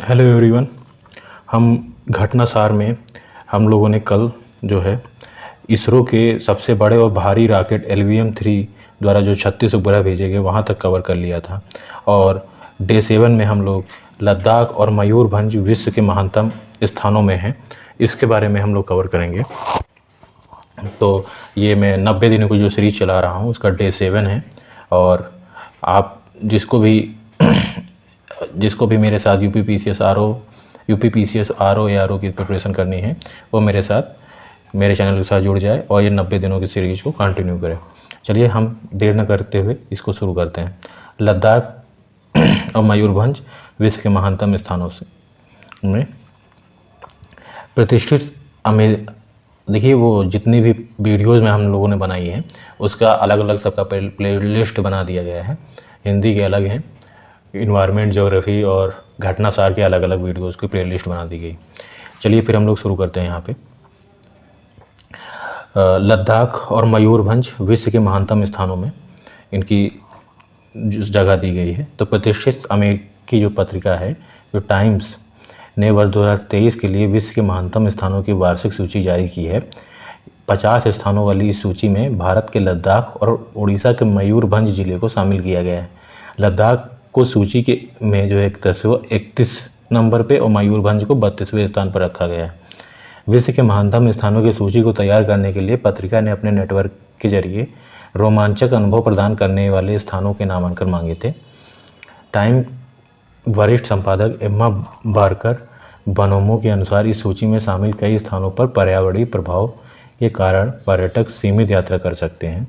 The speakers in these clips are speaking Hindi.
Hello everyone. हम घटनासार में हम लोगों ने कल जो है इसरो के सबसे बड़े और भारी रॉकेट LVM-3 द्वारा जो 36 उपग्रह भेजे गए वहाँ तक कवर कर लिया था। और डे 7 में हम लोग लद्दाख और मयूरभंज विश्व के महानतम स्थानों में हैं, इसके बारे में हम लोग कवर करेंगे। तो ये मैं 90 दिनों की जो सीरीज चला रहा हूँ उसका डे 7 है। और आप जिसको भी मेरे साथ UPPCS RO ARO की प्रिपरेशन करनी है वो मेरे चैनल के साथ जुड़ जाए और ये 90 दिनों की सीरीज को कंटिन्यू करें। चलिए हम देर न करते हुए इसको शुरू करते हैं। लद्दाख और मयूरभंज विश्व के महानतम स्थानों से में प्रतिष्ठित देखिए, वो जितनी भी वीडियोज़ में हम लोगों ने बनाई है उसका अलग अलग सबका प्ले लिस्ट बना दिया गया है। हिंदी के अलग हैं, इन्वायरमेंट, ज्योग्राफी और घटनासार के अलग अलग वीडियोज़ की प्ले लिस्ट बना दी गई। चलिए फिर हम लोग शुरू करते हैं। यहाँ पे लद्दाख और मयूरभंज विश्व के महानतम स्थानों में इनकी जगह दी गई है। तो प्रतिष्ठित अमेरिकी जो पत्रिका है, जो टाइम्स ने वर्ष 2023 के लिए विश्व के महानतम स्थानों की वार्षिक सूची जारी की है। 50 स्थानों वाली इस सूची में भारत के लद्दाख और उड़ीसा के मयूरभंज जिले को शामिल किया गया है। लद्दाख को सूची के में जो है 31 नंबर पे और मयूरभंज को 32वें स्थान पर रखा गया है। विश्व के महानतम स्थानों की सूची को तैयार करने के लिए पत्रिका ने अपने नेटवर्क के जरिए रोमांचक अनुभव प्रदान करने वाले स्थानों के नामांकन मांगे थे। टाइम वरिष्ठ संपादक एम्मा बारकर बनोमो के अनुसार इस सूची में शामिल कई स्थानों पर पर्यावरणीय प्रभाव के कारण पर्यटक सीमित यात्रा कर सकते हैं।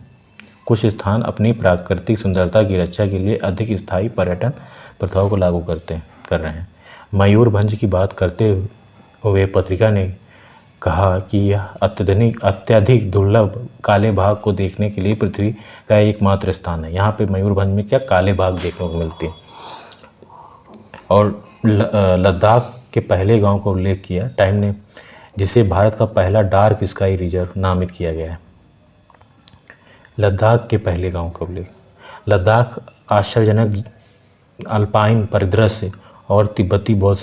कुछ स्थान अपनी प्राकृतिक सुंदरता की रक्षा के लिए अधिक स्थायी पर्यटन प्रथाओं को लागू कर रहे हैं। मयूरभंज की बात करते हुए पत्रिका ने कहा कि यह अत्यधिक दुर्लभ काले बाघ को देखने के लिए पृथ्वी का एकमात्र स्थान है। यहाँ पे मयूरभंज में क्या काले बाघ देखने को मिलती है। और लद्दाख के पहले गांव का उल्लेख किया टाइम ने, जिसे भारत का पहला डार्क स्काई रिजर्व नामित किया गया है। लद्दाख के पहले गांव का उल्लेख। लद्दाख आश्चर्यजनक अल्पाइन परिदृश्य और तिब्बती बौद्ध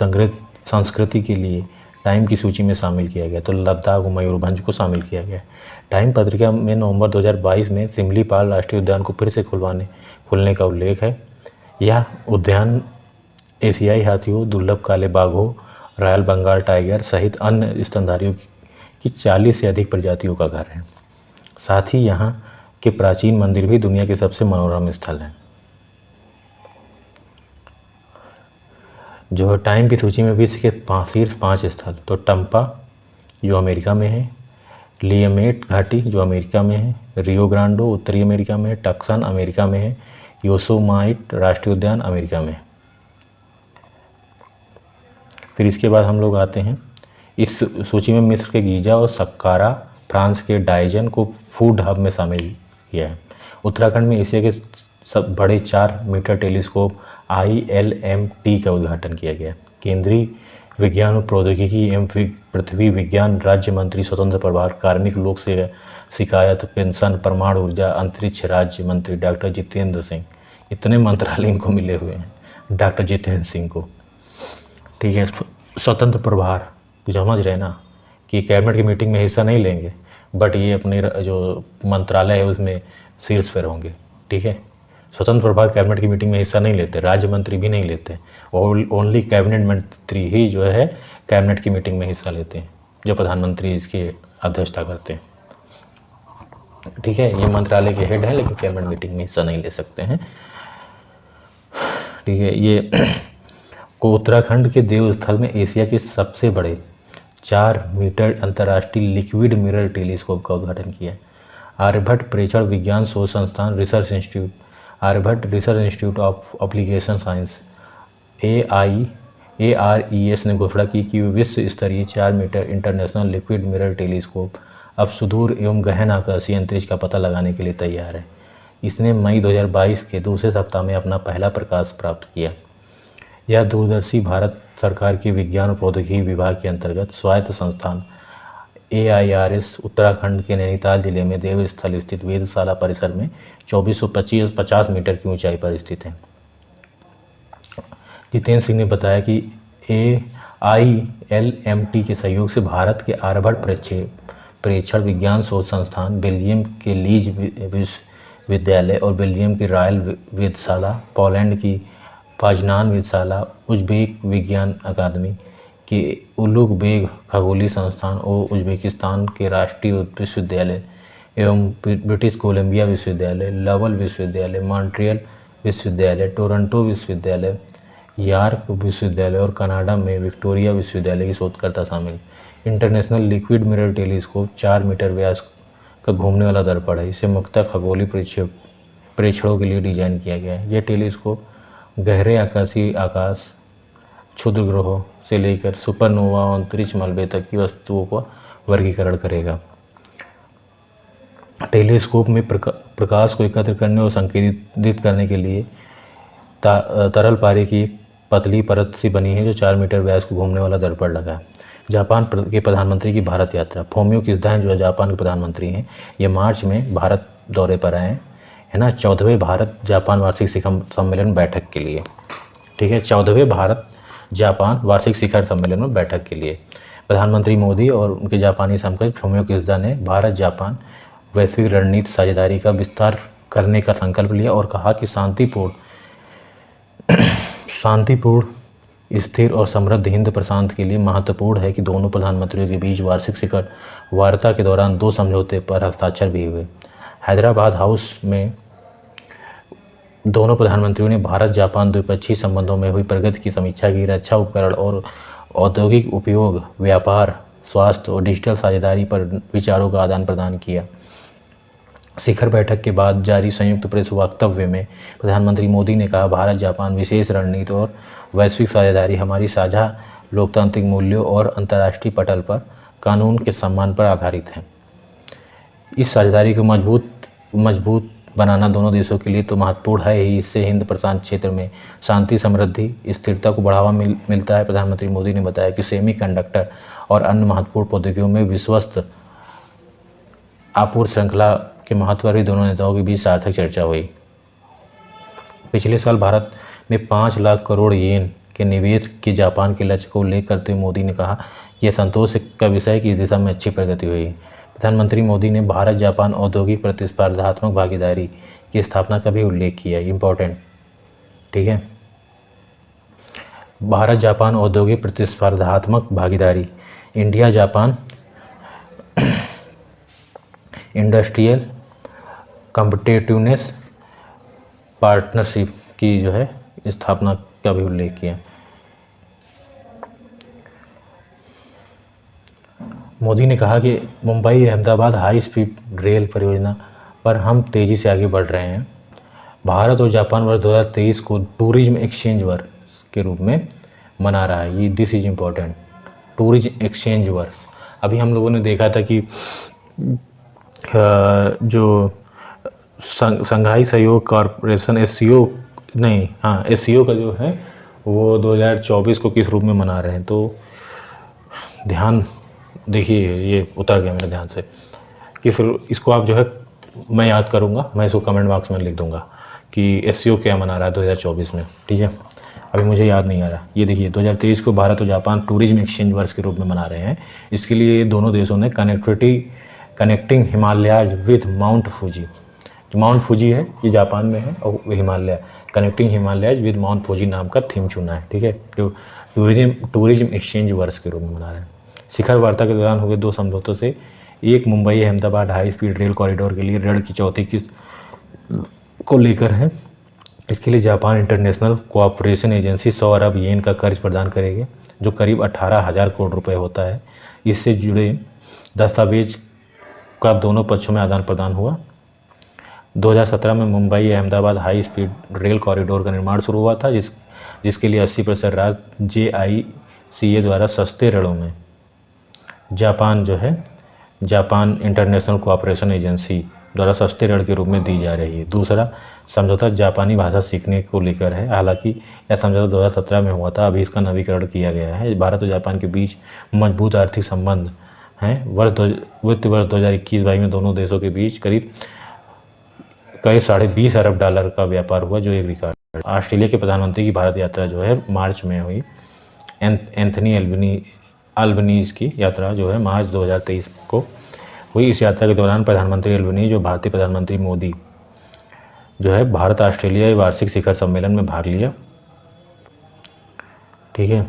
संस्कृति के लिए टाइम की सूची में शामिल किया गया। तो लद्दाख और मयूरभंज को शामिल किया गया। टाइम पत्रिका में नवंबर 2022 में सिमलीपाल राष्ट्रीय उद्यान को फिर से खुलने का उल्लेख है। यह उद्यान एशियाई हाथियों, दुर्लभ काले बाघों, रॉयल बंगाल टाइगर सहित अन्य स्तनधारियों की 40 से अधिक प्रजातियों का घर है। साथ ही यहाँ के प्राचीन मंदिर भी दुनिया के सबसे मनोरम स्थल हैं। जो टाइम की सूची में विश्व के शीर्ष 5 स्थल, तो टम्पा जो अमेरिका में है, लियमेट घाटी जो अमेरिका में है, रियो ग्रांडो उत्तरी अमेरिका में है, टक्सन अमेरिका में है, योसेमाइट राष्ट्रीय उद्यान अमेरिका में है। फिर इसके बाद हम लोग आते हैं, इस सूची में मिस्र के गीजा और सक्कारा, फ्रांस के डाइजन को फूड हब में शामिल किया है। उत्तराखंड में एशिया के सब बड़े 4 मीटर टेलीस्कोप ILMT का उद्घाटन किया गया। केंद्रीय विज्ञान और प्रौद्योगिकी एवं पृथ्वी विज्ञान राज्य मंत्री स्वतंत्र प्रभार कार्मिक लोक सेवा शिकायत पेंशन परमाणु ऊर्जा अंतरिक्ष राज्य मंत्री डॉक्टर जितेंद्र सिंह, इतने मंत्रालय इनको मिले हुए हैं डॉक्टर जितेंद्र सिंह को। ठीक है, स्वतंत्र प्रभार, समझ रहे ना कि कैबिनेट की मीटिंग में हिस्सा नहीं लेंगे, बट ये अपने जो मंत्रालय है उसमें शीर्ष पर होंगे। ठीक है, स्वतंत्र प्रभार कैबिनेट की मीटिंग में हिस्सा नहीं लेते, राज्य मंत्री भी नहीं लेते, ओनली कैबिनेट मंत्री ही जो है कैबिनेट की मीटिंग में हिस्सा लेते हैं, जो प्रधानमंत्री इसकी अध्यक्षता करते हैं। ठीक है, ये मंत्रालय के हेड हैं लेकिन कैबिनेट मीटिंग में हिस्सा नहीं ले सकते हैं। ठीक है, ये को उत्तराखंड के देवस्थल में एशिया के सबसे बड़े 4 मीटर अंतर्राष्ट्रीय लिक्विड मिरर टेलीस्कोप का उद्घाटन किया। आर्यभट्ट प्रेक्षण विज्ञान शोध संस्थान research institute, Aryabhatta research institute of application science ARES ने घोषणा की कि विश्व स्तरीय 4 metre international liquid mirror telescope अब सुदूर एवं गहन आकाशीय अंतरिक्ष का पता लगाने के लिए तैयार है। इसने मई 2022 के दूसरे सप्ताह में अपना पहला प्रकाश प्राप्त किया। यह दूरदर्शी भारत सरकार के विज्ञान और प्रौद्योगिकी विभाग के अंतर्गत स्वायत्त संस्थान AIRS उत्तराखंड के नैनीताल जिले में देवस्थल स्थित वेधशाला परिसर में 2450 मीटर की ऊंचाई पर स्थित है। जितेंद्र सिंह ने बताया कि AILMT के सहयोग से भारत के आर्यभट्ट प्रेक्षण विज्ञान शोध संस्थान, बेल्जियम के लीज विश्वविद्यालय और बेल्जियम की रॉयल वेधशाला, पोलैंड की पाजनान वेधशाला, उज़्बेक विज्ञान अकादमी के उलुगबेक खगोलीय संस्थान और उज़्बेकिस्तान के राष्ट्रीय विश्वविद्यालय एवं ब्रिटिश कोलंबिया विश्वविद्यालय, लवल विश्वविद्यालय, मॉन्ट्रियल विश्वविद्यालय, टोरंटो विश्वविद्यालय, यॉर्क विश्वविद्यालय और कनाडा में विक्टोरिया विश्वविद्यालय के शोधकर्ता शामिल। International liquid mirror telescope 4 metre व्यास का घूमने वाला दर्पण है। इसे मुख्यतः खगोलीय प्रेक्षणों के लिए डिजाइन किया गया है। यह टेलीस्कोप गहरे आकाशीय आकाश, क्षुद्र ग्रहों से लेकर सुपरनोवा और अंतरिक्ष मलबे तक की वस्तुओं का वर्गीकरण करेगा। टेलीस्कोप में प्रकाश को एकत्र करने और संकेंद्रित करने के लिए तरल पारे की एक पतली परत सी बनी है जो 4 मीटर व्यास को घूमने वाला दर्पण लगा है। जापान के प्रधानमंत्री की भारत यात्रा। फूमियो किशिदा जो जापान के प्रधानमंत्री हैं, ये मार्च में भारत दौरे पर आए हैं, है ना, 14वें भारत जापान वार्षिक शिखर सम्मेलन बैठक के लिए। ठीक है, 14वें भारत जापान वार्षिक शिखर सम्मेलन में बैठक के लिए प्रधानमंत्री मोदी और उनके जापानी समकक्ष फूमियो किशिदा ने भारत जापान वैश्विक रणनीति साझेदारी का विस्तार करने का संकल्प लिया और कहा कि शांतिपूर्ण, स्थिर और समृद्ध हिंद प्रशांत के लिए महत्वपूर्ण है कि दोनों प्रधानमंत्रियों के बीच वार्षिक शिखर वार्ता के दौरान 2 समझौते पर हस्ताक्षर भी हुए। हैदराबाद हाउस में दोनों प्रधानमंत्रियों ने भारत जापान द्विपक्षीय संबंधों में हुई प्रगति की समीक्षा की। रक्षा उपकरण और औद्योगिक उपयोग, व्यापार, स्वास्थ्य और डिजिटल साझेदारी पर विचारों का आदान प्रदान किया। शिखर बैठक के बाद जारी संयुक्त प्रेस वक्तव्य में प्रधानमंत्री मोदी ने कहा, भारत जापान विशेष रणनीति और वैश्विक साझेदारी हमारी साझा लोकतांत्रिक मूल्यों और अंतर्राष्ट्रीय पटल पर कानून के सम्मान पर आधारित है। इस साझेदारी को मजबूत बनाना दोनों देशों के लिए तो महत्वपूर्ण है ही, इससे हिंद प्रशांत क्षेत्र में शांति, समृद्धि, स्थिरता को बढ़ावा मिलता है। प्रधानमंत्री मोदी ने बताया कि सेमीकंडक्टर और अन्य महत्वपूर्ण प्रौद्योगिकियों में विश्वस्त आपूर्ति श्रृंखला के महत्व पर भी दोनों नेताओं के बीच सार्थक चर्चा हुई। पिछले साल भारत में 5 लाख करोड़ येन के निवेश के जापान के लक्ष्य को उल्लेख करते हुए मोदी ने कहा, यह संतोष का विषय है कि इस दिशा में अच्छी प्रगति हुई। प्रधानमंत्री मोदी ने भारत जापान औद्योगिक प्रतिस्पर्धात्मक भागीदारी की स्थापना का भी उल्लेख किया। इम्पोर्टेंट, ठीक है, भारत जापान औद्योगिक प्रतिस्पर्धात्मक भागीदारी, India Japan industrial competitiveness partnership की जो है स्थापना का भी उल्लेख किया। मोदी ने कहा कि Mumbai Ahmedabad high speed rail परियोजना पर हम तेज़ी से आगे बढ़ रहे हैं। भारत और जापान वर्ष 2023 को टूरिज्म एक्सचेंज वर्ष के रूप में मना रहा है। ये this is important, tourism exchange वर्ष। अभी हम लोगों ने देखा था कि जो संघाई सहयोग कॉरपोरेशन एससीओ का जो है वो 2024 को किस रूप में मना रहे हैं, तो ध्यान देखिए, ये उतर गया मेरे ध्यान से। इसको आप जो है, मैं याद करूँगा, मैं इसको कमेंट बॉक्स में लिख दूँगा कि एससीओ क्या मना रहा है 2024 में, ठीक है। अभी मुझे याद नहीं आ रहा। ये देखिए, 2023 को भारत और जापान टूरिज्म एक्सचेंज वर्ष के रूप में मना रहे हैं। इसके लिए दोनों देशों ने connecting Himalayas with mount Fuji, जो माउंट फूजी है ये जापान में है और Himalaya, connecting Himalayas with mount Fuji नाम का थीम चुना है, ठीक है, जो टूरिज्म एक्सचेंज वर्ष के रूप में मना रहे हैं। शिखर वार्ता के दौरान हुए 2 समझौतों से एक Mumbai Ahmedabad high speed rail corridor के लिए ऋण की चौथी किस्त को लेकर है। इसके लिए जापान इंटरनेशनल कोऑपरेशन एजेंसी 100 अरब येन का कर्ज प्रदान करेगी, जो करीब 18,000 करोड़ रुपए होता है। इससे जुड़े दस्तावेज का दोनों पक्षों में आदान प्रदान हुआ। 2017 में Mumbai Ahmedabad high speed rail corridor का निर्माण शुरू हुआ था, जिसके लिए 80% राशि JICA द्वारा सस्ते ऋणों में जापान इंटरनेशनल कोऑपरेशन एजेंसी द्वारा सस्ते ऋण के रूप में दी जा रही है। दूसरा समझौता जापानी भाषा सीखने को लेकर है। हालांकि यह समझौता 2017 में हुआ था, अभी इसका नवीकरण किया गया है। भारत और जापान के बीच मजबूत आर्थिक संबंध हैं। वित्त वर्ष 2021-22 में दोनों देशों के बीच करीब $20.5 अरब का व्यापार हुआ, जो एक रिकॉर्ड है। ऑस्ट्रेलिया के प्रधानमंत्री की भारत यात्रा जो है मार्च में हुई। एंथनी अल्बनीज़ की यात्रा जो है मार्च 2023 को हुई। इस यात्रा के दौरान प्रधानमंत्री अल्बनीज़ और भारतीय प्रधानमंत्री मोदी जो है भारत ऑस्ट्रेलिया वार्षिक शिखर सम्मेलन में भाग लिया। ठीक है,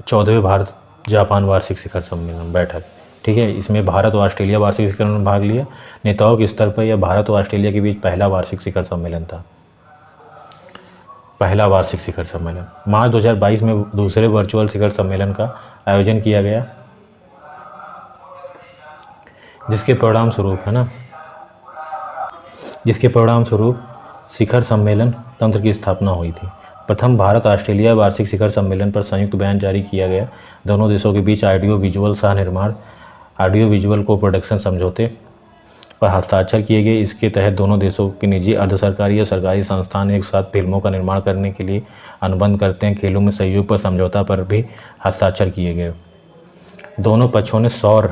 14वें भारत जापान वार्षिक शिखर सम्मेलन बैठक। ठीक है, इसमें भारत और ऑस्ट्रेलिया वार्षिक शिखर में भाग लिया। नेताओं के स्तर पर यह भारत और ऑस्ट्रेलिया के बीच पहला वार्षिक शिखर सम्मेलन था। पहला वार्षिक शिखर सम्मेलन। मार्च 2022 में दूसरे वर्चुअल शिखर सम्मेलन का आयोजन किया गया, जिसके परिणाम स्वरूप शिखर सम्मेलन तंत्र की स्थापना हुई थी। प्रथम भारत ऑस्ट्रेलिया वार्षिक शिखर सम्मेलन पर संयुक्त बयान जारी किया गया। दोनों देशों के बीच ऑडियो विजुअल सह निर्माण ऑडियो विजुअल को प्रोडक्शन समझौते पर हस्ताक्षर किए गए। इसके तहत दोनों देशों के निजी, अर्ध सरकारी या सरकारी संस्थान एक साथ फिल्मों का निर्माण करने के लिए अनुबंध करते हैं। खेलों में सहयोग पर समझौता पर भी हस्ताक्षर किए गए। दोनों पक्षों ने सौर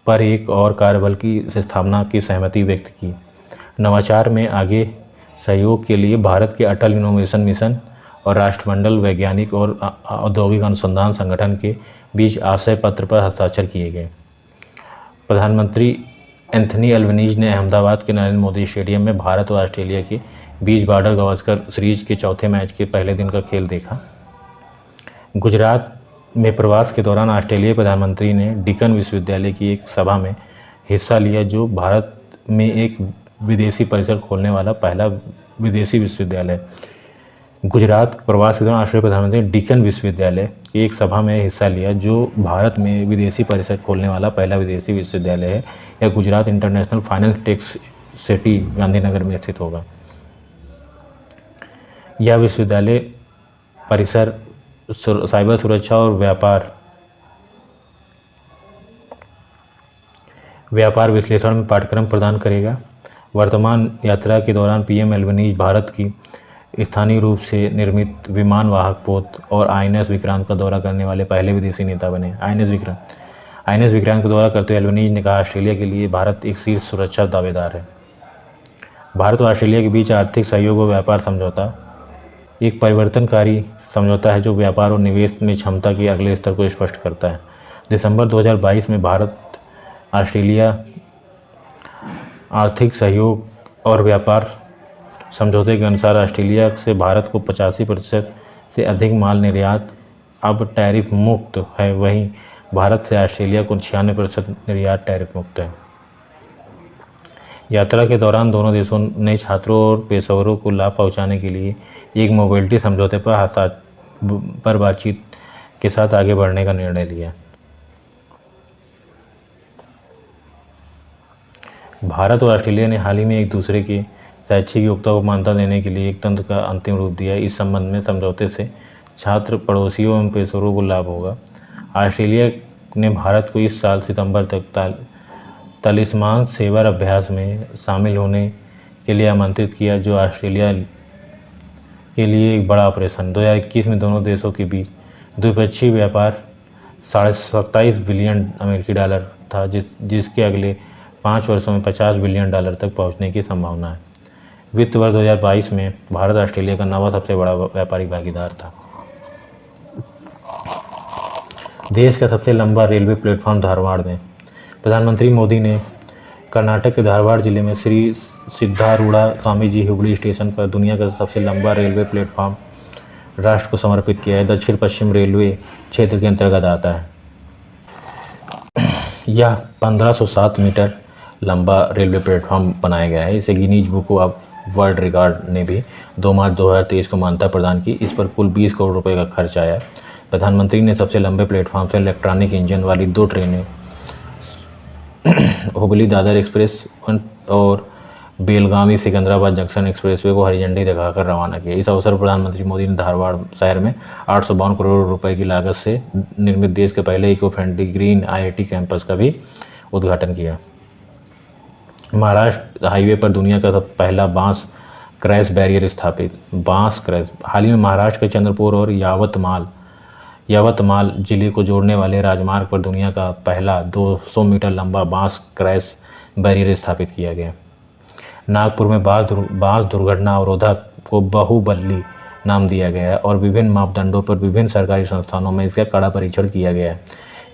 पर एक और कार्यबल की स्थापना की सहमति व्यक्त की। नवाचार में आगे सहयोग के लिए भारत के अटल इनोवेशन मिशन और राष्ट्रमंडल वैज्ञानिक और औद्योगिक अनुसंधान संगठन के बीच आशय पत्र पर हस्ताक्षर किए गए। प्रधानमंत्री एंथनी अल्बनीज़ ने अहमदाबाद के नरेंद्र मोदी स्टेडियम में भारत और ऑस्ट्रेलिया के बीच बॉर्डर गावस्कर सीरीज के चौथे मैच के पहले दिन का खेल देखा। गुजरात में प्रवास के दौरान ऑस्ट्रेलियाई प्रधानमंत्री ने डीकन विश्वविद्यालय की एक सभा में हिस्सा लिया, जो भारत में एक विदेशी परिसर खोलने वाला पहला विदेशी विश्वविद्यालय। गुजरात प्रवास के दौरान ऑस्ट्रेलियाई प्रधानमंत्री ने डीकन विश्वविद्यालय की एक सभा में हिस्सा लिया, जो भारत में विदेशी परिसर खोलने वाला पहला विदेशी विश्वविद्यालय है। यह Gujarat international finance tech city Gandhinagar में स्थित होगा। यह विश्वविद्यालय परिसर साइबर सुरक्षा और व्यापार विश्लेषण में पाठ्यक्रम प्रदान करेगा। वर्तमान यात्रा के दौरान पीएम अल्बनीज़ भारत की स्थानीय रूप से निर्मित विमान वाहक पोत और आईएनएस विक्रांत का दौरा करने वाले पहले विदेशी नेता बने। आईएनएस विक्रांत का दौरा करते हुए अल्बनीज़ ने कहा, ऑस्ट्रेलिया के लिए भारत एक शीर्ष सुरक्षा दावेदार है। भारत और ऑस्ट्रेलिया के बीच आर्थिक सहयोग और व्यापार समझौता एक परिवर्तनकारी समझौता है, जो व्यापार और निवेश में क्षमता के अगले स्तर को स्पष्ट करता है। दिसंबर 2022 में भारत ऑस्ट्रेलिया आर्थिक सहयोग और व्यापार समझौते के अनुसार ऑस्ट्रेलिया से भारत को 85% से अधिक माल निर्यात अब टैरिफ मुक्त है, वहीं भारत से ऑस्ट्रेलिया को 96% निर्यात टैरिफ मुक्त है। यात्रा के दौरान दोनों देशों ने छात्रों और पेशेवरों को लाभ पहुंचाने के लिए एक मोबिलिटी समझौते पर बातचीत के साथ आगे बढ़ने का निर्णय लिया। भारत और ऑस्ट्रेलिया ने हाल ही में एक दूसरे के शैक्षिक योग्यता को मान्यता देने के लिए एक तंत्र का अंतिम रूप दिया। इस संबंध में समझौते से छात्र, पड़ोसियों एवं पेशेवरों को लाभ होगा। ऑस्ट्रेलिया ने भारत को इस साल सितंबर तक तालिस्मान सेवर अभ्यास में शामिल होने के लिए आमंत्रित किया, जो ऑस्ट्रेलिया के लिए एक बड़ा ऑपरेशन। 2021 में दोनों देशों के बीच द्विपक्षीय व्यापार $27 बिलियन था, जिसके अगले 5 वर्षों में $50 बिलियन तक पहुंचने की संभावना है। वित्त वर्ष 2022 में भारत ऑस्ट्रेलिया का 9वां सबसे बड़ा व्यापारिक भागीदार था। देश का सबसे लंबा रेलवे प्लेटफॉर्म धारवाड़ में। प्रधानमंत्री मोदी ने कर्नाटक के धारवाड़ जिले में श्री सिद्धारूढ़ा स्वामी जी हुबली स्टेशन पर दुनिया का सबसे लंबा रेलवे प्लेटफॉर्म राष्ट्र को समर्पित किया है। दक्षिण पश्चिम रेलवे क्षेत्र के अंतर्गत आता है। यह 1507 मीटर लंबा रेलवे प्लेटफॉर्म बनाया गया है। इसे Guinness book of world record ने भी 2 मार्च 2023 को मान्यता प्रदान की। इस पर कुल 20 करोड़ रुपए का खर्च आया। प्रधानमंत्री ने सबसे लंबे प्लेटफॉर्म से इलेक्ट्रॉनिक इंजन वाली 2 ट्रेनें हुबली दादर एक्सप्रेस और बेलगावी सिकंदराबाद जंक्शन एक्सप्रेसवे को हरी झंडी दिखाकर रवाना किया। इस अवसर पर प्रधानमंत्री मोदी ने धारवाड़ शहर में 852 करोड़ रुपए की लागत से निर्मित देश के पहले eco friendly green IIT campus का भी उद्घाटन किया। महाराष्ट्र हाईवे पर दुनिया का पहला बांस क्रैश बैरियर स्थापित। हाल ही में महाराष्ट्र के चंद्रपुर और यावतमाल जिले को जोड़ने वाले राजमार्ग पर दुनिया का पहला 200 मीटर लंबा बांस क्रैश बैरियर स्थापित किया गया। नागपुर में बांस दुर्घटना अवरोधक को बाहुबली नाम दिया गया है और विभिन्न मापदंडों पर विभिन्न सरकारी संस्थानों में इसका कड़ा परीक्षण किया गया है।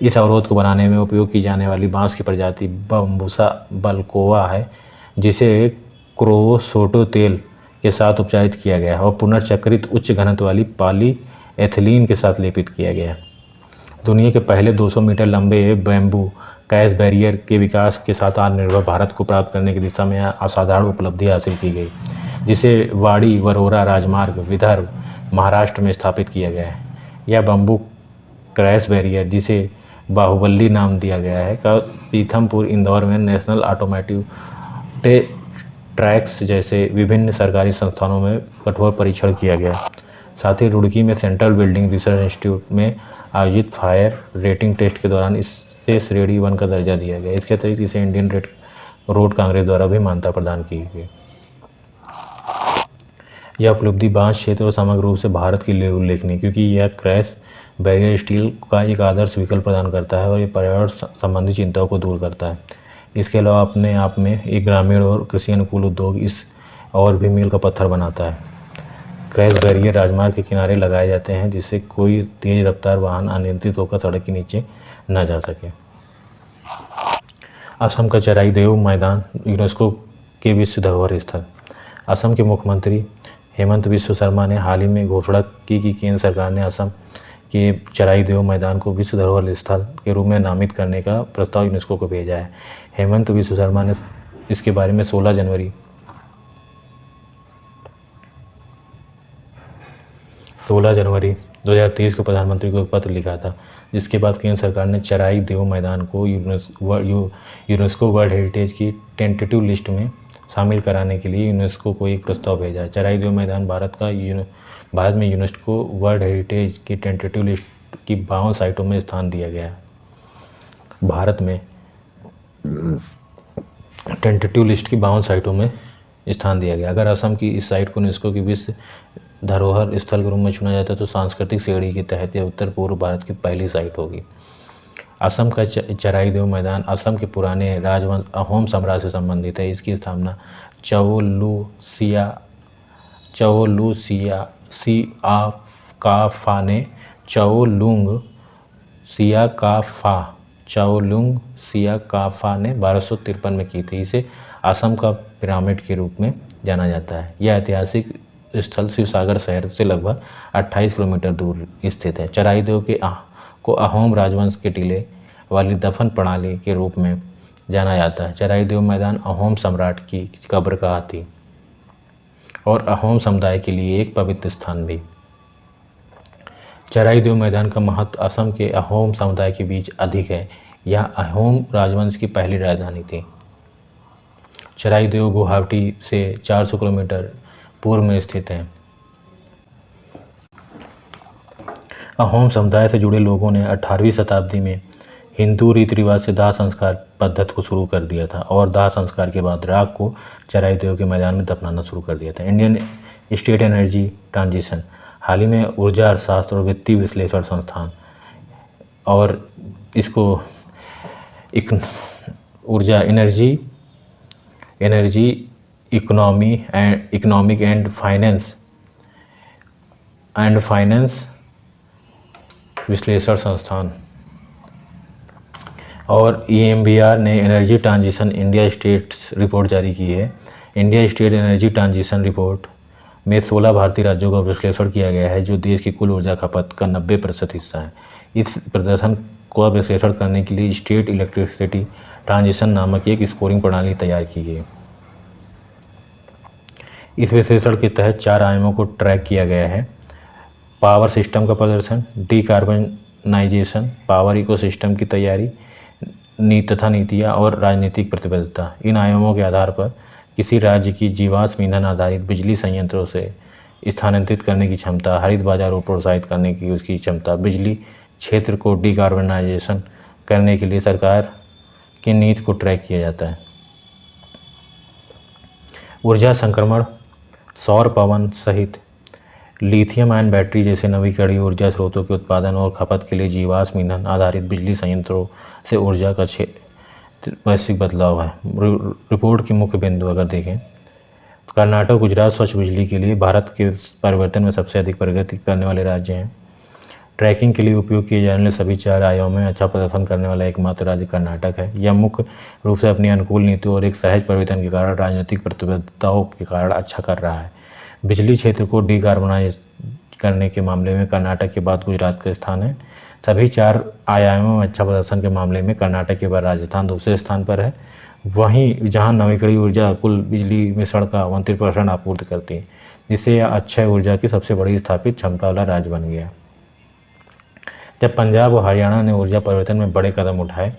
इस अवरोध को बनाने में उपयोग की जाने वाली बांस की प्रजाति बम्बूसा बल्कोवा है, जिसे क्रोसोटो तेल के साथ उपचारित किया गया है और पुनर्चक्रित उच्च घनत्व वाली पॉलीएथिलीन के साथ लेपित किया गया है। दुनिया के पहले 200 मीटर लंबे बैम्बू कैश बैरियर के विकास के साथ आत्मनिर्भर भारत को प्राप्त करने की दिशा में असाधारण उपलब्धि हासिल की गई, जिसे वाड़ी वरोरा राजमार्ग विदर्भ महाराष्ट्र में स्थापित किया गया है। यह बम्बू क्रैश बैरियर, जिसे बाहुबली नाम दिया गया है, का पीथमपुर इंदौर में नेशनल ऑटोमोटिव ट्रैक्स जैसे विभिन्न सरकारी संस्थानों में कठोर परीक्षण किया गया। साथ ही रुड़की में सेंट्रल बिल्डिंग रिसर्च इंस्टीट्यूट में आयोजित फायर रेटिंग टेस्ट के दौरान इसे श्रेणी 1 का दर्जा दिया गया। इसके अतिरिक्त इसे इंडियन रोड कांग्रेस द्वारा भी मान्यता प्रदान की गई। यह उपलब्धि बांस क्षेत्र और समग्र रूप से भारत के लिए उल्लेखनीय, क्योंकि यह क्रैश बैरियर स्टील का एक आदर्श विकल्प प्रदान करता है और ये पर्यावरण संबंधी चिंताओं को दूर करता है। इसके अलावा अपने आप में एक ग्रामीण और कृषि अनुकूल उद्योग इस और भी मील का पत्थर बनाता है। क्रैश बैरियर राजमार्ग के किनारे लगाए जाते हैं, जिससे कोई तेज रफ्तार वाहन अनियंत्रित होकर सड़क के नीचे न जा सके। असम का चराई देव मैदान यूनेस्को के विश्व धरोहर स्थल। असम के मुख्यमंत्री हेमंत बिस्व शर्मा ने हाल ही में घोषणा की कि केंद्र सरकार ने असम के चराई देव मैदान को विश्व धरोहर स्थल के रूप में नामित करने का प्रस्ताव यूनेस्को को भेजा है। हेमंत बिस्व शर्मा ने इसके बारे में 16 जनवरी 2023 को प्रधानमंत्री को एक पत्र लिखा था, जिसके बाद केंद्र सरकार ने चराई देव मैदान को यूनेस्को वर्ल्ड हेरिटेज की टेंटेटिव लिस्ट में शामिल कराने के लिए यूनेस्को को एक प्रस्ताव भेजा है। चराई देव मैदान भारत में यूनेस्को वर्ल्ड हेरिटेज की टेंटेटिव लिस्ट की 52 साइटों में स्थान दिया गया है। भारत में टेंटेटिव लिस्ट की 52 साइटों में स्थान दिया गया। अगर असम की इस साइट को यूनेस्को की विश्व धरोहर स्थल के रूप में चुना जाता है तो सांस्कृतिक श्रेणी के तहत यह उत्तर पूर्व भारत की पहली साइट होगी। असम का चराई देव मैदान असम के पुराने राजवंश अहोम साम्राज्य से संबंधित है। इसकी स्थापना चाओलुंग सियाकाफा ने 1253 में की थी। इसे असम का पिरामिड के रूप में जाना जाता है। यह ऐतिहासिक स्थल शिवसागर शहर से लगभग 28 किलोमीटर दूर स्थित है। चराई देव को अहोम राजवंश के टीले वाली दफन प्रणाली के रूप में जाना जाता है। चराई देव मैदान अहोम सम्राट की कब्रगाह थी और अहोम समुदाय के लिए एक पवित्र स्थान भी। चराई देव मैदान का महत्व असम के अहोम समुदाय के बीच अधिक है। यह अहोम राजवंश की पहली राजधानी थी। चराई देव गुवाहाटी से 400 किलोमीटर पूर्व में स्थित है। अहोम समुदाय से जुड़े लोगों ने 18वीं शताब्दी में हिंदू रीति रिवाज से दाह संस्कार पद्धति को शुरू कर दिया था और दाह संस्कार के बाद राख को चराई देव के मैदान में दफनाना शुरू कर दिया था। इंडियन स्टेट एनर्जी ट्रांजिशन हाल ही में ऊर्जा अर्थशास्त्र और वित्तीय विश्लेषण संस्थान और इसको ऊर्जा एनर्जी इकोनॉमिक एंड फाइनेंस विश्लेषण संस्थान और EMBR ने energy transition India status report जारी की है। India state energy transition report में 16 भारतीय राज्यों का विश्लेषण किया गया है, जो देश की कुल ऊर्जा खपत का 90% हिस्सा है। इस प्रदर्शन को विश्लेषण करने के लिए स्टेट इलेक्ट्रिसिटी ट्रांजिशन नामक एक स्कोरिंग प्रणाली तैयार की गई। इस विश्लेषण के तहत 4 आयामों को ट्रैक किया गया है: पावर सिस्टम का प्रदर्शन, डीकार्बनाइजेशन, पावर इकोसिस्टम की तैयारी तथा नीतियाँ और राजनीतिक प्रतिबद्धता। इन आयामों के आधार पर किसी राज्य की जीवाश्म ईंधन आधारित बिजली संयंत्रों से स्थानांतरित करने की क्षमता, हरित बाजार को प्रोत्साहित करने की उसकी क्षमता, बिजली क्षेत्र को डीकार्बनाइजेशन करने के लिए सरकार की नीति को ट्रैक किया जाता है। ऊर्जा संक्रमण, सौर पवन सहित लिथियम आयन बैटरी जैसे नवीकरणीय ऊर्जा स्रोतों के उत्पादन और खपत के लिए जीवाश्म ईंधन आधारित बिजली संयंत्रों से ऊर्जा का वैश्विक बदलाव है। रिपोर्ट के मुख्य बिंदु अगर देखें कर्नाटक गुजरात स्वच्छ बिजली के लिए भारत के परिवर्तन में सबसे अधिक प्रगति करने वाले राज्य हैं। ट्रैकिंग के लिए उपयोग किए जाने वाले सभी 4 आयामों में अच्छा प्रदर्शन करने वाला एकमात्र राज्य कर्नाटक है। यह मुख्य रूप से अपनी अनुकूल नीतियों और एक सहज परिवर्तन के कारण राजनीतिक प्रतिबद्धताओं के कारण अच्छा कर रहा है। बिजली क्षेत्र को डिकार्बोनाइज करने के मामले में कर्नाटक के बाद गुजरात का स्थान है। सभी 4 आयामों में अच्छा प्रदर्शन के मामले में कर्नाटक के बाद राजस्थान दूसरे स्थान पर है। वहीं जहां नवीकरणीय ऊर्जा कुल बिजली मिश्रण का 29% आपूर्ति करती है, जिससे यह अक्षय ऊर्जा की सबसे बड़ी स्थापित क्षमता वाला राज्य बन गया। जब पंजाब और हरियाणा ने ऊर्जा परिवर्तन में बड़े कदम उठाए,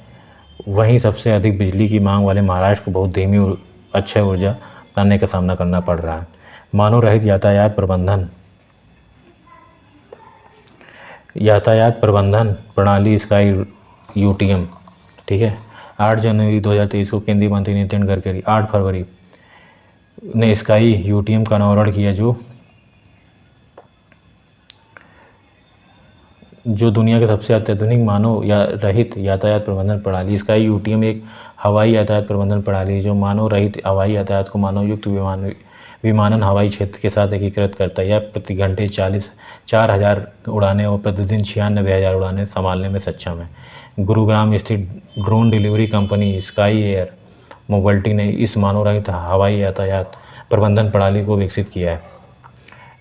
वहीं सबसे अधिक बिजली की मांग वाले महाराष्ट्र को बहुत धीमी अक्षय ऊर्जा लाने का सामना करना पड़ रहा है। मानव रहित यातायात प्रबंधन प्रणाली स्काई यूटीएम, ठीक है, 8 जनवरी 2023 को केंद्रीय मंत्री नितिन गडकरी 8 फरवरी ने स्काई यूटीएम का अनावरण किया, जो दुनिया की सबसे अत्याधुनिक मानव रहित यातायात प्रबंधन प्रणाली। स्काई यूटीएम एक हवाई यातायात प्रबंधन प्रणाली है जो मानव रहित हवाई यातायात को मानव युक्त विमानन हवाई क्षेत्र के साथ एकीकृत करता है। यह प्रति घंटे 4,000 उड़ानें और प्रतिदिन 96,000 उड़ानें संभालने में सक्षम है। गुरुग्राम स्थित drone delivery company sky air mobility ने इस मानव रहित हवाई यातायात प्रबंधन प्रणाली को विकसित किया है।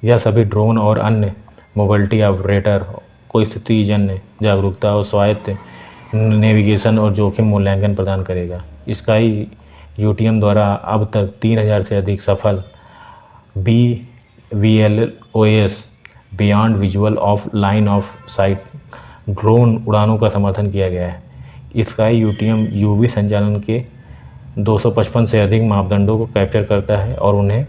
यह सभी ड्रोन और अन्य मोबिलिटी ऑपरेटर को स्थितिजन्य जागरूकता और स्वायत्त नेविगेशन और जोखिम मूल्यांकन प्रदान करेगा। स्काई यूटीएम द्वारा अब तक 3,000 से अधिक सफल BVLOS beyond visual of line of site drone उड़ानों का समर्थन किया गया है। स्काई यूटीएम यूवी संचालन के 255 से अधिक मापदंडों को कैप्चर करता है और उन्हें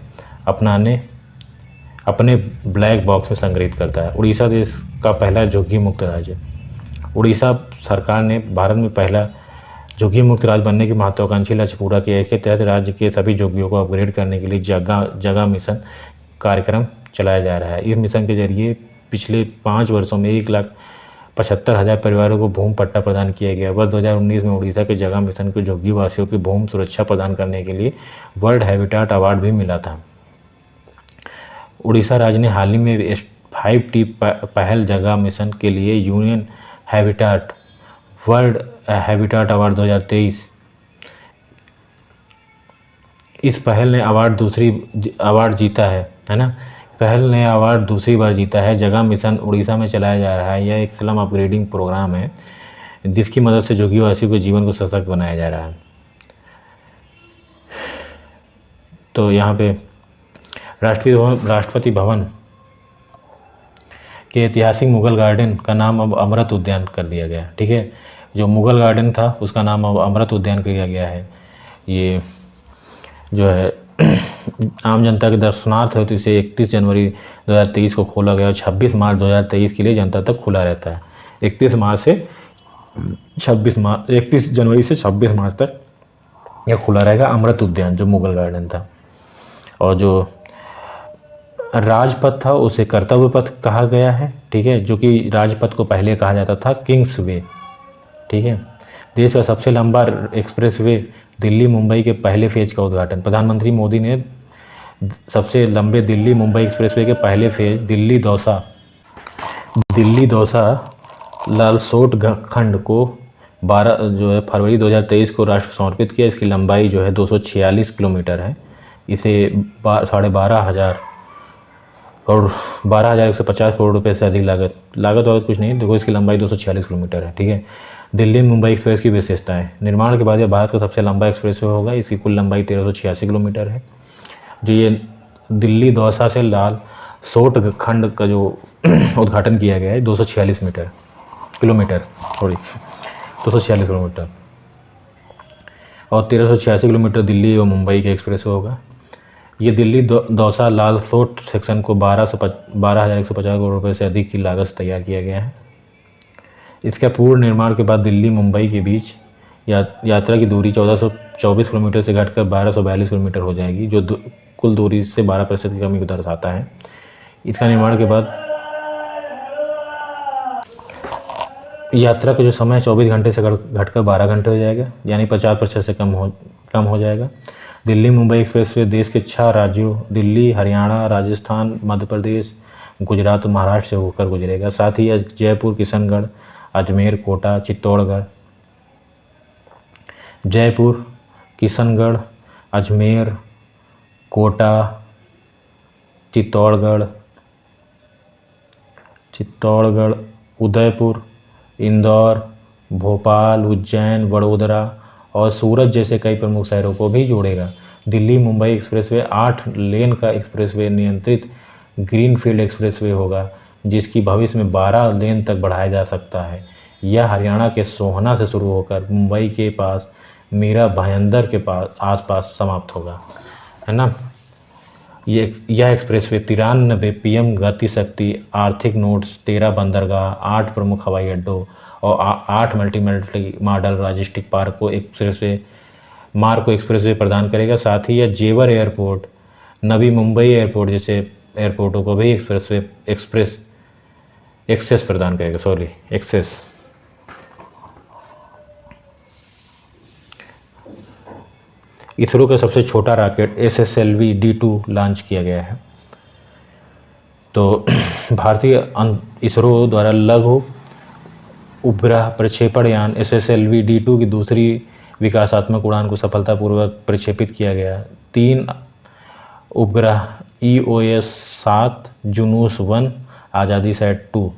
अपने ब्लैक बॉक्स में संग्रहित करता है। उड़ीसा देश का पहला झुग्गी मुक्त राज्य। उड़ीसा सरकार ने भारत में पहला झुग्गी मुक्त राज्य बनने की महत्वाकांक्षी लक्ष्य पूरा किया। इसके तहत राज्य के सभी झुग्गियों को अपग्रेड करने के लिए जगह मिशन कार्यक्रम चलाया जा रहा है। इस मिशन के जरिए पिछले 5 वर्षों में 1,75,000 परिवारों को भूमि पट्टा प्रदान किया गया। वर्ष 2019 में उड़ीसा के जगह मिशन को झुग्गी वासियों की भूमि सुरक्षा प्रदान करने के लिए वर्ल्ड हैबिटेट अवार्ड भी मिला था। उड़ीसा राज्य ने हाल ही में 5T पहल जगह मिशन के लिए union habitat world habitat award 2023 इस पहल ने अवार्ड जीता है ना। पहल ने अवार्ड दूसरी बार जीता है। जगह मिशन उड़ीसा में चलाया जा रहा है। यह एक स्लम अपग्रेडिंग प्रोग्राम है जिसकी मदद से झुग्गीवासियों के जीवन को सशक्त बनाया जा रहा है। तो यहाँ पे राष्ट्रपति भवन के ऐतिहासिक मुगल गार्डन का नाम अब अमृत उद्यान कर दिया गया। ठीक है, जो मुगल गार्डन था उसका नाम अब अमृत उद्यान कर दिया गया है। ये जो है आम जनता के दर्शनार्थ है, तो इसे 31 जनवरी 2023 को खोला गया और 26 मार्च 2023 के लिए जनता तक खुला रहता है। 31 जनवरी से 26 मार्च तक यह खुला रहेगा अमृत उद्यान जो मुगल गार्डन था। और जो राजपथ था उसे कर्तव्य पथ कहा गया है। ठीक है, जो कि राजपथ को पहले कहा जाता था किंग्स वे। ठीक है, देश का सबसे लंबा एक्सप्रेसवे दिल्ली मुंबई के पहले फेज का उद्घाटन। प्रधानमंत्री मोदी ने सबसे लंबे दिल्ली मुंबई एक्सप्रेसवे के पहले फेज दिल्ली दौसा लालसोट खंड को 12 फरवरी 2023 को राष्ट्र को समर्पित किया। इसकी लंबाई जो है 246 किलोमीटर है। इसे 12,150 करोड़ रुपए से अधिक लागत और कुछ नहीं। देखो, इसकी लंबाई 246 किलोमीटर है। ठीक है, दिल्ली मुंबई एक्सप्रेस की विशेषताएं। निर्माण के बाद यह भारत का सबसे लंबा एक्सप्रेसवे होगा। इसकी कुल लंबाई 1386 किलोमीटर है। जो ये दिल्ली दौसा से लालसोट खंड का जो उद्घाटन किया गया है 246 किलोमीटर और 1386 किलोमीटर दिल्ली और मुंबई के एक्सप्रेसवे होगा। ये दिल्ली दौसा लालसोट सेक्शन को 12,150 करोड़ रुपए से अधिक की लागत से तैयार किया गया है। इसके पूर्ण निर्माण के बाद दिल्ली मुंबई के बीच यात्रा की दूरी 1424 किलोमीटर से घटकर 1242 किलोमीटर हो जाएगी, जो कुल दूरी से 12% की कमी को दर्शाता है। इसका निर्माण के बाद यात्रा का जो समय 24 घंटे से घटकर 12 घंटे हो जाएगा, यानी 50% से कम हो जाएगा। दिल्ली मुंबई एक्सप्रेसवे देश के 6 राज्यों दिल्ली, हरियाणा, राजस्थान, मध्य प्रदेश, गुजरात और महाराष्ट्र से होकर गुजरेगा। साथ ही जयपुर, किशनगढ़, अजमेर, कोटा, चित्तौड़गढ़, जयपुर, किशनगढ़, अजमेर, कोटा, चित्तौड़गढ़, उदयपुर, इंदौर, भोपाल, उज्जैन, वडोदरा और सूरत जैसे कई प्रमुख शहरों को भी जोड़ेगा। दिल्ली मुंबई एक्सप्रेसवे 8 लेन का एक्सप्रेसवे नियंत्रित ग्रीनफील्ड एक्सप्रेसवे होगा, जिसकी भविष्य में 12 लेन तक बढ़ाया जा सकता है। यह हरियाणा के सोहना से शुरू होकर मुंबई के पास मीरा भाईंदर के पास आसपास समाप्त होगा, है ना। यह एक्सप्रेसवे 93 पीएम गति शक्ति, आर्थिक नोड्स, 13 बंदरगाह, 8 प्रमुख हवाई अड्डों और 8 मल्टी मॉडल लॉजिस्टिक मार्ग को एक्सप्रेसवे प्रदान करेगा। साथ ही यह जेवर एयरपोर्ट, नवी मुंबई एयरपोर्ट जैसे एयरपोर्टों को भी एक्सेस प्रदान करेगा। एक्सेस। इसरो का सबसे छोटा रॉकेट SSLV-D2 लॉन्च किया गया है। तो भारतीय इसरो द्वारा लघु उपग्रह प्रक्षेपण यान SSLV-D2 की दूसरी विकासात्मक उड़ान को सफलतापूर्वक प्रक्षेपित किया गया। 3 उपग्रह EOS 7, जुनूस 1, आज़ादी सैट 2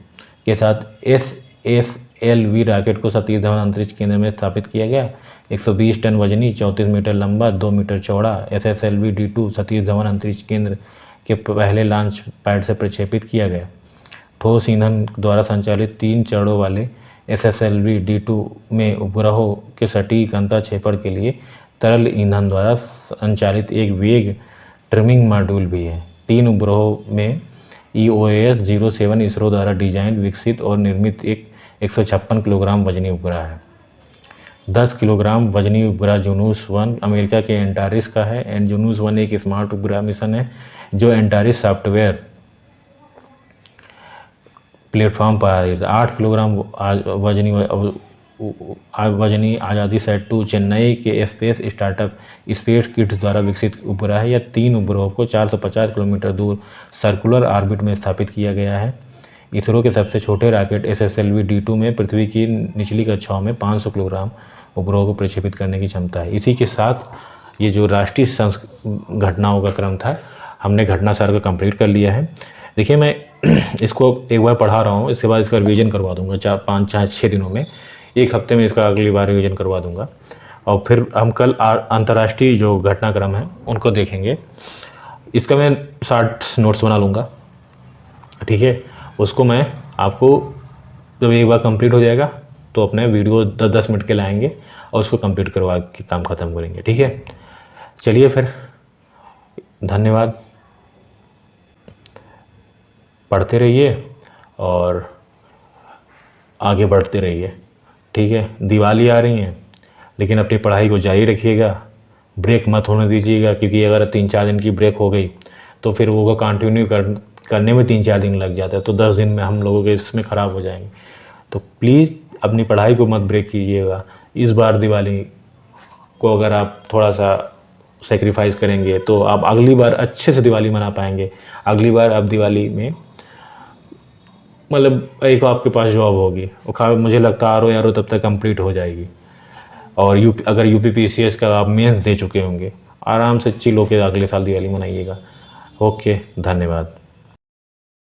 के साथ SSLV रॉकेट को सतीश धवन अंतरिक्ष केंद्र में स्थापित किया गया। 120 टन वजनी, 34 मीटर लंबा, 2 मीटर चौड़ा SSLV-D2 सतीश धवन अंतरिक्ष केंद्र के पहले लॉन्च पैड से प्रक्षेपित किया गया। ठोस ईंधन द्वारा संचालित 3 चरणों वाले SSLV-D2 में उपग्रहों के सटीक अंतःक्षेपण के लिए तरल ईंधन द्वारा संचालित एक वेग ट्रिमिंग मॉड्यूल भी है। 3 उपग्रहों में EOS 07 इसरो द्वारा डिजाइन, विकसित और निर्मित एक 156 किलोग्राम वजनी उपग्रह है। 10 किलोग्राम वजनी उपग्रह जुनूस 1 अमेरिका के एंटारिस का है। एंड जुनूस 1 एक स्मार्ट उपग्रह मिशन है जो एंटारिस सॉफ्टवेयर प्लेटफॉर्म पर आधारित 8 किलोग्राम वजनी आज़ादी सैट 2 चेन्नई के स्पेस स्टार्टअप स्पेस किड्स द्वारा विकसित उपग्रह है। यह 3 उपग्रहों को 450 किलोमीटर दूर सर्कुलर ऑर्बिट में स्थापित किया गया है। इसरो के सबसे छोटे रॉकेट SSLV-D2 में पृथ्वी की निचली कक्षाओं में 500 किलोग्राम उपग्रहों को प्रक्षेपित करने की क्षमता है। इसी के साथ ये जो राष्ट्रीय घटनाओं का क्रम था, हमने घटना सार को कंप्लीट कर लिया है। देखिए, मैं इसको एक बार पढ़ा रहा हूँ, इसके बाद इसका रिवीजन करवा दूंगा 4-5-6 दिनों में। एक हफ्ते में इसका अगली बार रिवीजन करवा दूंगा और फिर हम कल अंतर्राष्ट्रीय जो घटनाक्रम है उनको देखेंगे। इसका मैं 60 नोट्स बना लूँगा, ठीक है। उसको मैं आपको जब एक बार कंप्लीट हो जाएगा तो अपने वीडियो 10-10 मिनट के लाएंगे और उसको कंप्लीट करवा के काम ख़त्म करेंगे, ठीक है। चलिए फिर, धन्यवाद। पढ़ते रहिए और आगे बढ़ते रहिए, ठीक है। दिवाली आ रही है, लेकिन अपनी पढ़ाई को जारी रखिएगा, ब्रेक मत होने दीजिएगा, क्योंकि अगर 3-4 दिन की ब्रेक हो गई तो फिर वो कंटिन्यू करने में 3-4 दिन लग जाता है, तो 10 दिन में हम लोगों के इसमें ख़राब हो जाएंगे। तो प्लीज़ अपनी पढ़ाई को मत ब्रेक कीजिएगा। इस बार दिवाली को अगर आप थोड़ा सा सेक्रीफाइस करेंगे तो आप अगली बार अच्छे से दिवाली मना पाएंगे। अगली बार आप दिवाली में मतलब एक आपके पास जॉब होगी, मुझे लगता है RO तब तक कंप्लीट हो जाएगी। और अगर UPPCS का आप मेंस दे चुके होंगे, आराम से चिल होकर अगले साल दिवाली मनाइएगा। ओके, धन्यवाद।